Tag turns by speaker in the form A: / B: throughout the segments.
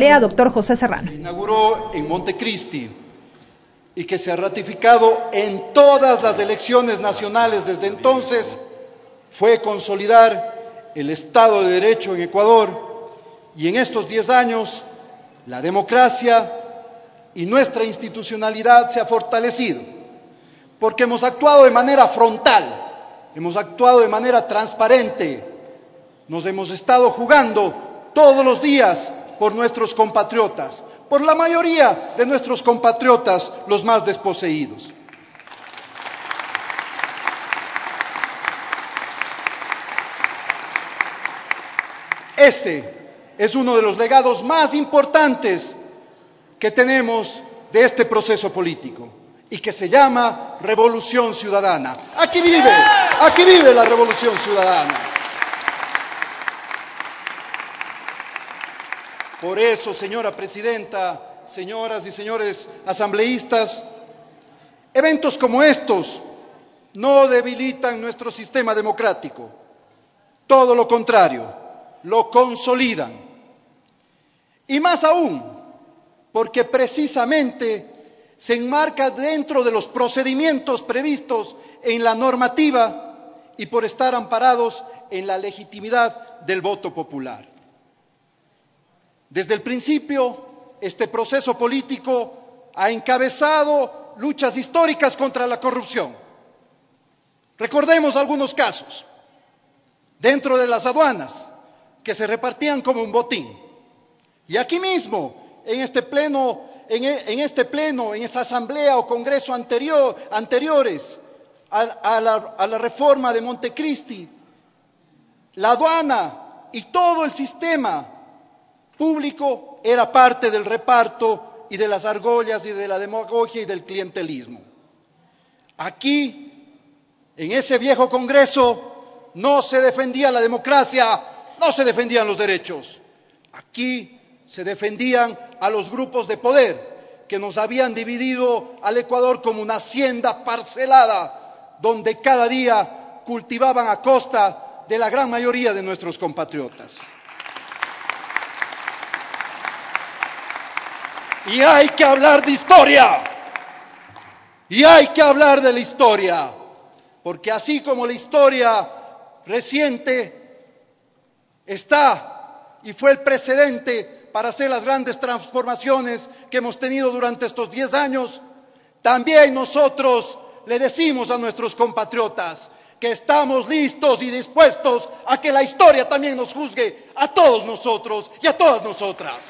A: Lea, doctor José Serrano.
B: Se inauguró en Montecristi y que se ha ratificado en todas las elecciones nacionales desde entonces fue consolidar el Estado de Derecho en Ecuador, y en estos 10 años la democracia y nuestra institucionalidad se ha fortalecido, porque hemos actuado de manera frontal, hemos actuado de manera transparente, nos hemos estado jugando todos los días por nuestros compatriotas, por la mayoría de nuestros compatriotas, los más desposeídos. Este es uno de los legados más importantes que tenemos de este proceso político y que se llama Revolución Ciudadana. Aquí vive la Revolución Ciudadana. Por eso, señora presidenta, señoras y señores asambleístas, eventos como estos no debilitan nuestro sistema democrático, todo lo contrario, lo consolidan. Y más aún, porque precisamente se enmarca dentro de los procedimientos previstos en la normativa y por estar amparados en la legitimidad del voto popular. Desde el principio, este proceso político ha encabezado luchas históricas contra la corrupción. Recordemos algunos casos. Dentro de las aduanas, que se repartían como un botín. Y aquí mismo, en esa asamblea o congreso anteriores a la reforma de Montecristi, la aduana y todo el sistema público era parte del reparto y de las argollas y de la demagogia y del clientelismo. Aquí, en ese viejo congreso, no se defendía la democracia, no se defendían los derechos. Aquí se defendían a los grupos de poder que nos habían dividido al Ecuador como una hacienda parcelada, donde cada día cultivaban a costa de la gran mayoría de nuestros compatriotas. Y hay que hablar de historia. Y hay que hablar de la historia. Porque así como la historia reciente está y fue el precedente para hacer las grandes transformaciones que hemos tenido durante estos 10 años, también nosotros le decimos a nuestros compatriotas que estamos listos y dispuestos a que la historia también nos juzgue a todos nosotros y a todas nosotras.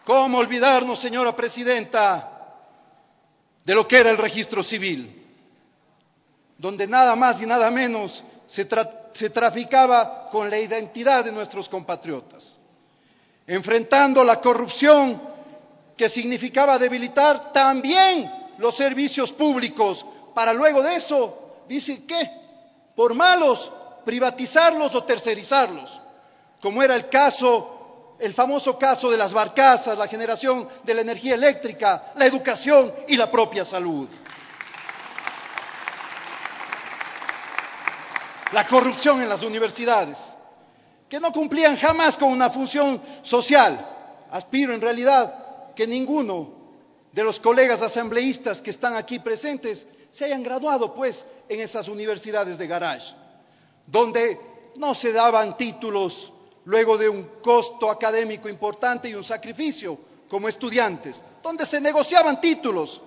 B: ¿Cómo olvidarnos, señora presidenta, de lo que era el registro civil, donde nada más y nada menos se traficaba con la identidad de nuestros compatriotas, enfrentando la corrupción que significaba debilitar también los servicios públicos, para luego de eso, dice que, por malos, privatizarlos o tercerizarlos, como era el famoso caso de las barcazas, la generación de la energía eléctrica, la educación y la propia salud. La corrupción en las universidades, que no cumplían jamás con una función social. Aspiro en realidad que ninguno de los colegas asambleístas que están aquí presentes se hayan graduado pues en esas universidades de garage, donde no se daban títulos luego de un costo académico importante y un sacrificio como estudiantes, donde se negociaban títulos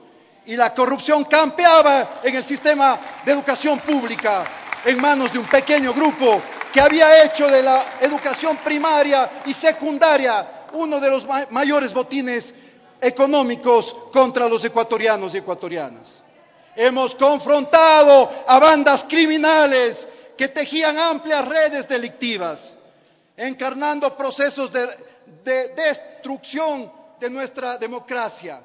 B: y la corrupción campeaba en el sistema de educación pública en manos de un pequeño grupo que había hecho de la educación primaria y secundaria uno de los mayores botines económicos contra los ecuatorianos y ecuatorianas. Hemos confrontado a bandas criminales que tejían amplias redes delictivas, encarnando procesos de destrucción de nuestra democracia,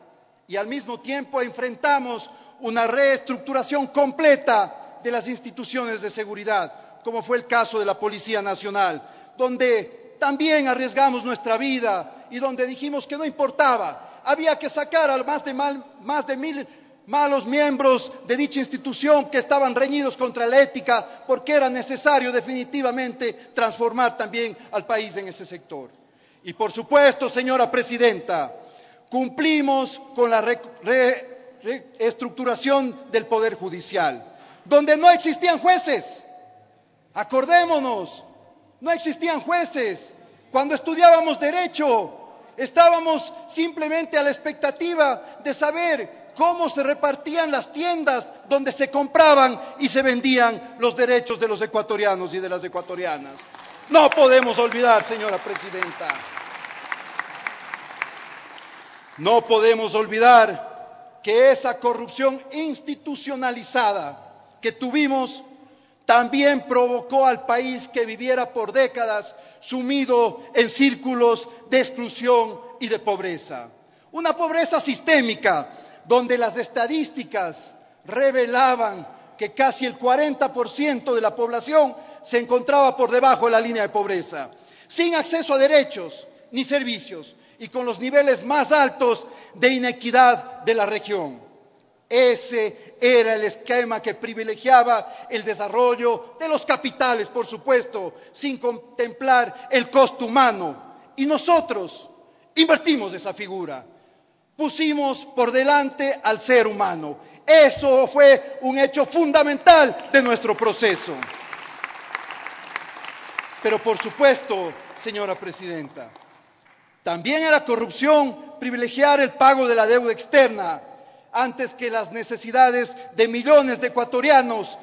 B: y al mismo tiempo enfrentamos una reestructuración completa de las instituciones de seguridad, como fue el caso de la Policía Nacional, donde también arriesgamos nuestra vida y donde dijimos que no importaba, había que sacar a más de malos miembros de dicha institución que estaban reñidos contra la ética, porque era necesario definitivamente transformar también al país en ese sector. Y por supuesto, señora presidenta, cumplimos con la reestructuración del Poder Judicial, donde no existían jueces. Acordémonos, no existían jueces. Cuando estudiábamos Derecho, estábamos simplemente a la expectativa de saber cómo se repartían las tiendas donde se compraban y se vendían los derechos de los ecuatorianos y de las ecuatorianas. No podemos olvidar, señora presidenta, no podemos olvidar que esa corrupción institucionalizada que tuvimos también provocó al país que viviera por décadas sumido en círculos de exclusión y de pobreza. Una pobreza sistémica, donde las estadísticas revelaban que casi el 40% de la población se encontraba por debajo de la línea de pobreza, sin acceso a derechos ni servicios y con los niveles más altos de inequidad de la región. Ese era el esquema que privilegiaba el desarrollo de los capitales, por supuesto, sin contemplar el costo humano. Y nosotros invertimos esa figura. Pusimos por delante al ser humano. Eso fue un hecho fundamental de nuestro proceso. Pero por supuesto, señora presidenta, también era corrupción privilegiar el pago de la deuda externa antes que las necesidades de millones de ecuatorianos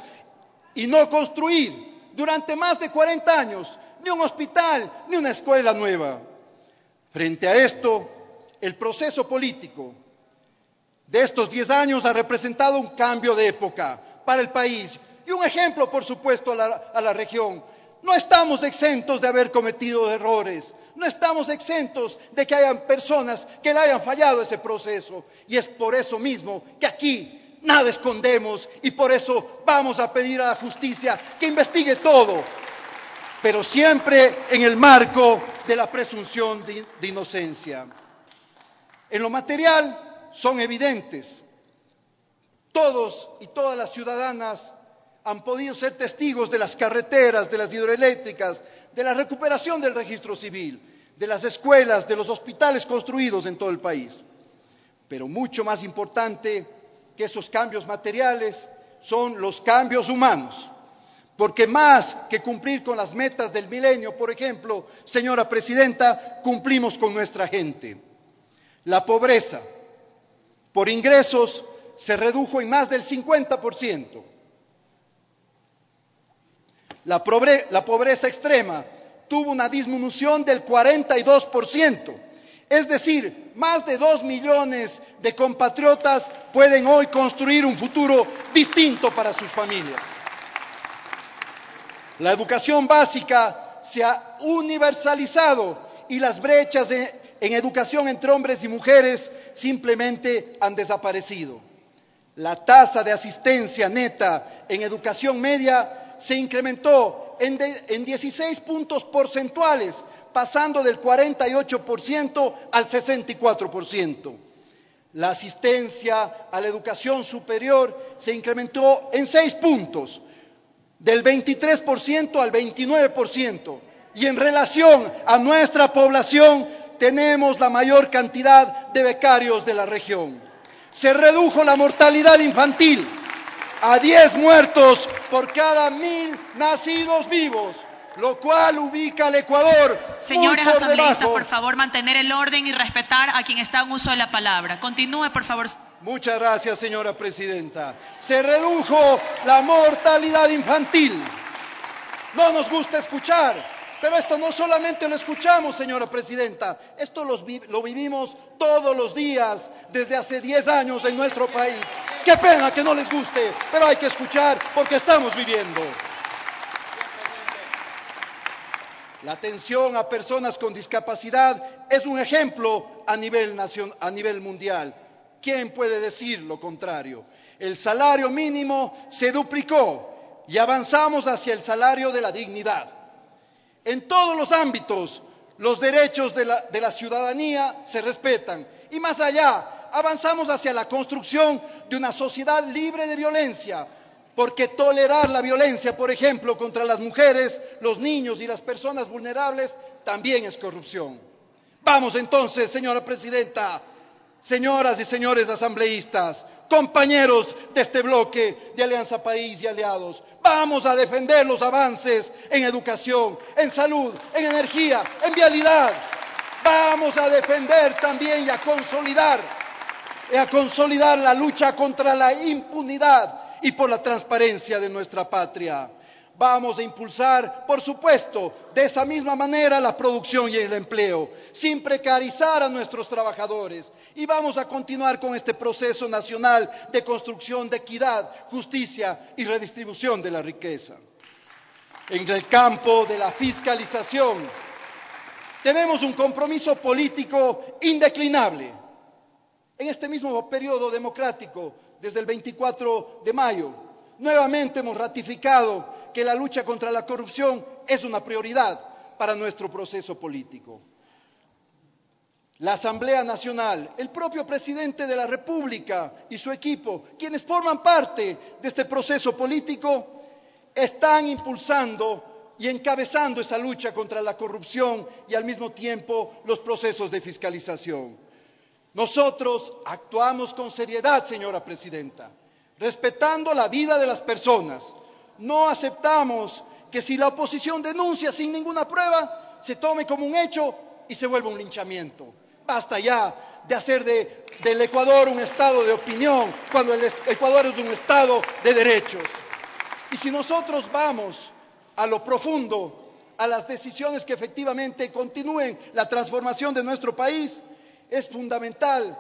B: y no construir durante más de 40 años ni un hospital ni una escuela nueva. Frente a esto, el proceso político de estos 10 años ha representado un cambio de época para el país y un ejemplo, por supuesto, a la región. No estamos exentos de haber cometido errores, no estamos exentos de que hayan personas que le hayan fallado ese proceso, y es por eso mismo que aquí nada escondemos y por eso vamos a pedir a la justicia que investigue todo, pero siempre en el marco de la presunción de inocencia. En lo material son evidentes. Todos y todas las ciudadanas han podido ser testigos de las carreteras, de las hidroeléctricas, de la recuperación del registro civil, de las escuelas, de los hospitales construidos en todo el país. Pero mucho más importante que esos cambios materiales son los cambios humanos. Porque más que cumplir con las metas del milenio, por ejemplo, señora presidenta, cumplimos con nuestra gente. La pobreza por ingresos se redujo en más del 50%. La pobreza extrema tuvo una disminución del 42%. Es decir, más de 2 millones de compatriotas pueden hoy construir un futuro distinto para sus familias. La educación básica se ha universalizado y las brechas en educación entre hombres y mujeres simplemente han desaparecido. La tasa de asistencia neta en educación media se incrementó en 16 puntos porcentuales, pasando del 48% al 64%. La asistencia a la educación superior se incrementó en 6 puntos, del 23% al 29%. Y en relación a nuestra población, tenemos la mayor cantidad de becarios de la región. Se redujo la mortalidad infantil a 10 muertos por cada 1000 nacidos vivos, lo cual ubica al Ecuador
A: Señores
B: muy por
A: asambleístas,
B: debajo.
A: por favor, mantener el orden y respetar a quien está en uso de la palabra. Continúe, por favor.
B: Muchas gracias, señora presidenta. Se redujo la mortalidad infantil. No nos gusta escuchar, pero esto no solamente lo escuchamos, señora presidenta, esto lo vivimos todos los días desde hace 10 años en nuestro país. Qué pena que no les guste, pero hay que escuchar porque estamos viviendo. La atención a personas con discapacidad es un ejemplo a nivel mundial. ¿Quién puede decir lo contrario? El salario mínimo se duplicó y avanzamos hacia el salario de la dignidad. En todos los ámbitos, los derechos de la ciudadanía se respetan. Y más allá, avanzamos hacia la construcción de una sociedad libre de violencia, porque tolerar la violencia, por ejemplo, contra las mujeres, los niños y las personas vulnerables, también es corrupción. Vamos entonces, señora presidenta, señoras y señores asambleístas, compañeros de este bloque de Alianza País y aliados, vamos a defender los avances en educación, en salud, en energía, en vialidad. Vamos a defender también y a consolidar la lucha contra la impunidad y por la transparencia de nuestra patria. Vamos a impulsar, por supuesto, de esa misma manera la producción y el empleo, sin precarizar a nuestros trabajadores. Y vamos a continuar con este proceso nacional de construcción de equidad, justicia y redistribución de la riqueza. En el campo de la fiscalización, tenemos un compromiso político indeclinable. En este mismo periodo democrático, desde el 24 de mayo, nuevamente hemos ratificado que la lucha contra la corrupción es una prioridad para nuestro proceso político. La Asamblea Nacional, el propio presidente de la República y su equipo, quienes forman parte de este proceso político, están impulsando y encabezando esa lucha contra la corrupción y al mismo tiempo los procesos de fiscalización. Nosotros actuamos con seriedad, señora presidenta, respetando la vida de las personas. No aceptamos que si la oposición denuncia sin ninguna prueba, se tome como un hecho y se vuelva un linchamiento. Basta ya de hacer del Ecuador un estado de opinión, cuando el Ecuador es un estado de derechos. Y si nosotros vamos a lo profundo, a las decisiones que efectivamente continúen la transformación de nuestro país, es fundamental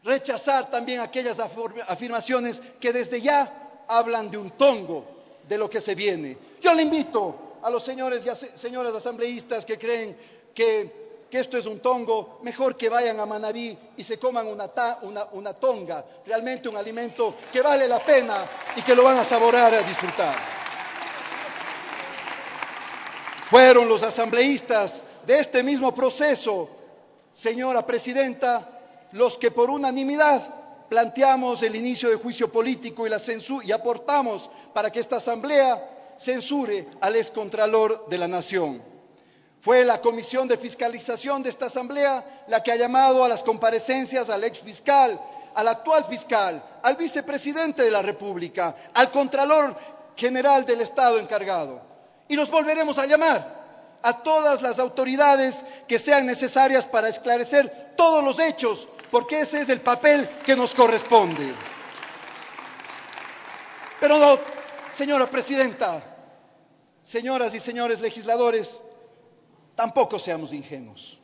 B: rechazar también aquellas afirmaciones que desde ya hablan de un tongo de lo que se viene. Yo le invito a los señores y señoras asambleístas que creen que esto es un tongo, mejor que vayan a Manabí y se coman una tonga, realmente un alimento que vale la pena y que lo van a saborear y a disfrutar. Fueron los asambleístas de este mismo proceso, señora presidenta, los que por unanimidad planteamos el inicio del juicio político y aportamos para que esta asamblea censure al excontralor de la Nación. Fue la Comisión de Fiscalización de esta asamblea la que ha llamado a las comparecencias al exfiscal, al actual fiscal, al vicepresidente de la República, al Contralor General del Estado encargado. Y los volveremos a llamar a todas las autoridades que sean necesarias para esclarecer todos los hechos, porque ese es el papel que nos corresponde. Pero no, señora presidenta, señoras y señores legisladores, tampoco seamos ingenuos.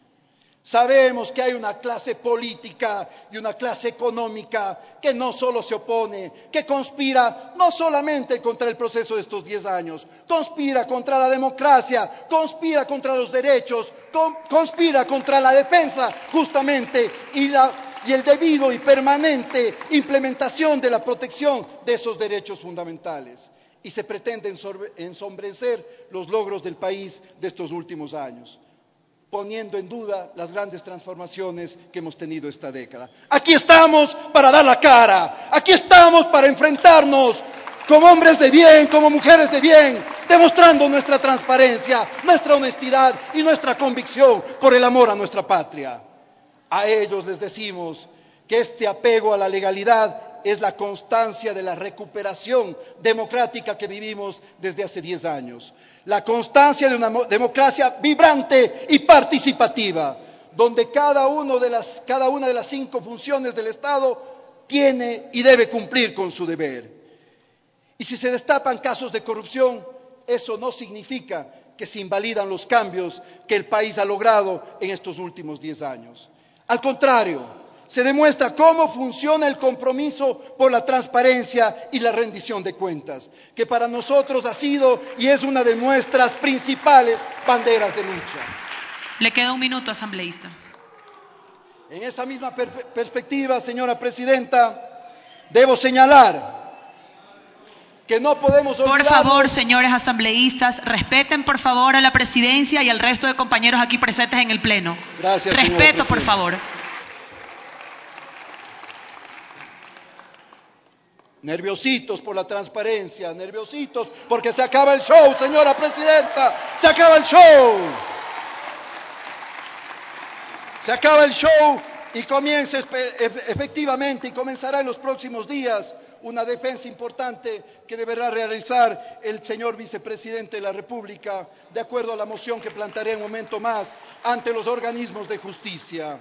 B: Sabemos que hay una clase política y una clase económica que no solo se opone, que conspira no solamente contra el proceso de estos 10 años, conspira contra la democracia, conspira contra los derechos, conspira contra la defensa justamente y el debido y permanente implementación de la protección de esos derechos fundamentales. Y se pretende ensombrecer los logros del país de estos últimos años, poniendo en duda las grandes transformaciones que hemos tenido esta década. Aquí estamos para dar la cara, aquí estamos para enfrentarnos como hombres de bien, como mujeres de bien, demostrando nuestra transparencia, nuestra honestidad y nuestra convicción por el amor a nuestra patria. A ellos les decimos que este apego a la legalidad es la constancia de la recuperación democrática que vivimos desde hace 10 años. La constancia de una democracia vibrante y participativa, donde cada una de las 5 funciones del Estado tiene y debe cumplir con su deber. Y si se destapan casos de corrupción, eso no significa que se invalidan los cambios que el país ha logrado en estos últimos 10 años. Al contrario, se demuestra cómo funciona el compromiso por la transparencia y la rendición de cuentas, que para nosotros ha sido y es una de nuestras principales banderas de lucha.
A: Le queda un minuto, asambleísta.
B: En esa misma perspectiva, señora presidenta, debo señalar que no podemos olvidar...
A: Por favor, señores asambleístas, respeten por favor a la presidencia y al resto de compañeros aquí presentes en el Pleno.
B: Gracias,
A: respeto, por favor.
B: Nerviositos por la transparencia, nerviositos porque se acaba el show, señora presidenta, se acaba el show. Se acaba el show y comienza efectivamente y comenzará en los próximos días una defensa importante que deberá realizar el señor vicepresidente de la República, de acuerdo a la moción que plantearé un momento más ante los organismos de justicia.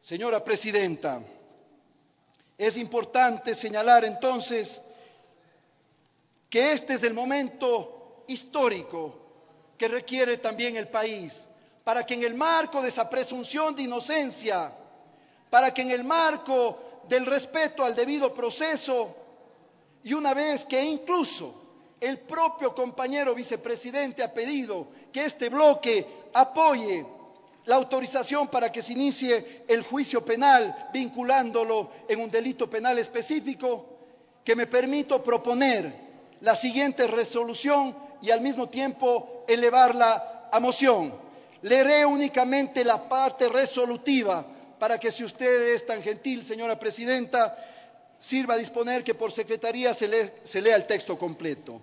B: Señora presidenta, es importante señalar entonces que este es el momento histórico que requiere también el país, para que en el marco de esa presunción de inocencia, para que en el marco del respeto al debido proceso, y una vez que incluso el propio compañero vicepresidente ha pedido que este bloque apoye la autorización para que se inicie el juicio penal vinculándolo en un delito penal específico, que me permito proponer la siguiente resolución y al mismo tiempo elevarla a moción. Leeré únicamente la parte resolutiva para que, si usted es tan gentil, señora presidenta, sirva a disponer que por secretaría se lea el texto completo.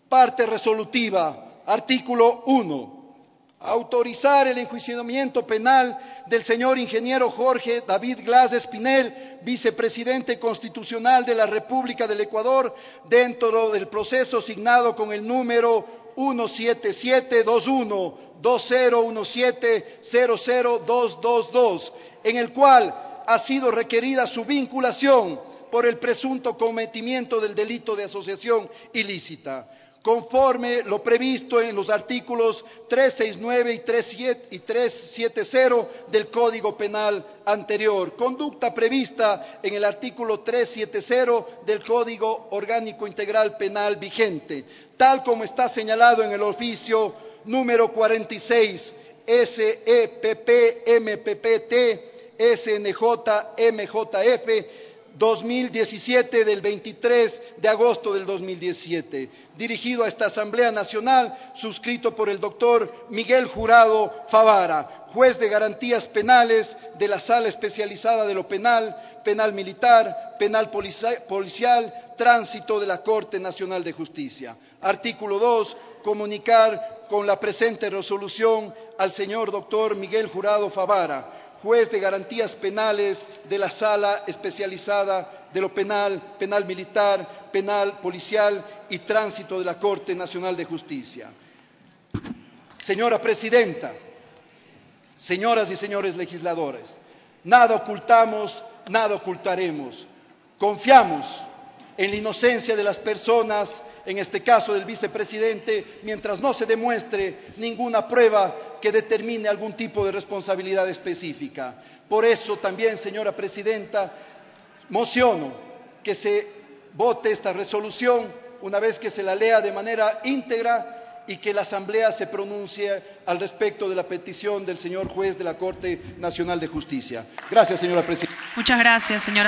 B: Parte resolutiva, artículo 1. Autorizar el enjuiciamiento penal del señor ingeniero Jorge David Glass Espinel, vicepresidente constitucional de la República del Ecuador, dentro del proceso signado con el número 17721-2017002222, en el cual ha sido requerida su vinculación por el presunto cometimiento del delito de asociación ilícita, conforme lo previsto en los artículos 369 y 370 del Código Penal anterior, conducta prevista en el artículo 370 del Código Orgánico Integral Penal vigente, tal como está señalado en el oficio número 46 SEPP-MPPT SNJ-MJF 2017 del 23 de agosto del 2017, dirigido a esta Asamblea Nacional, suscrito por el doctor Miguel Jurado Favara, juez de garantías penales de la Sala Especializada de lo Penal, Penal Militar, Penal Policial, Tránsito de la Corte Nacional de Justicia. Artículo 2. Comunicar con la presente resolución al señor doctor Miguel Jurado Favara, juez de garantías penales de la Sala Especializada de lo Penal, Penal Militar, Penal Policial y Tránsito de la Corte Nacional de Justicia. Señora Presidenta, señoras y señores legisladores, nada ocultamos, nada ocultaremos. Confiamos en la inocencia de las personas, en este caso del vicepresidente, mientras no se demuestre ninguna prueba que determine algún tipo de responsabilidad específica. Por eso también, señora presidenta, mociono que se vote esta resolución una vez que se la lea de manera íntegra y que la Asamblea se pronuncie al respecto de la petición del señor juez de la Corte Nacional de Justicia. Gracias, señora presidenta.
A: Muchas gracias, señora.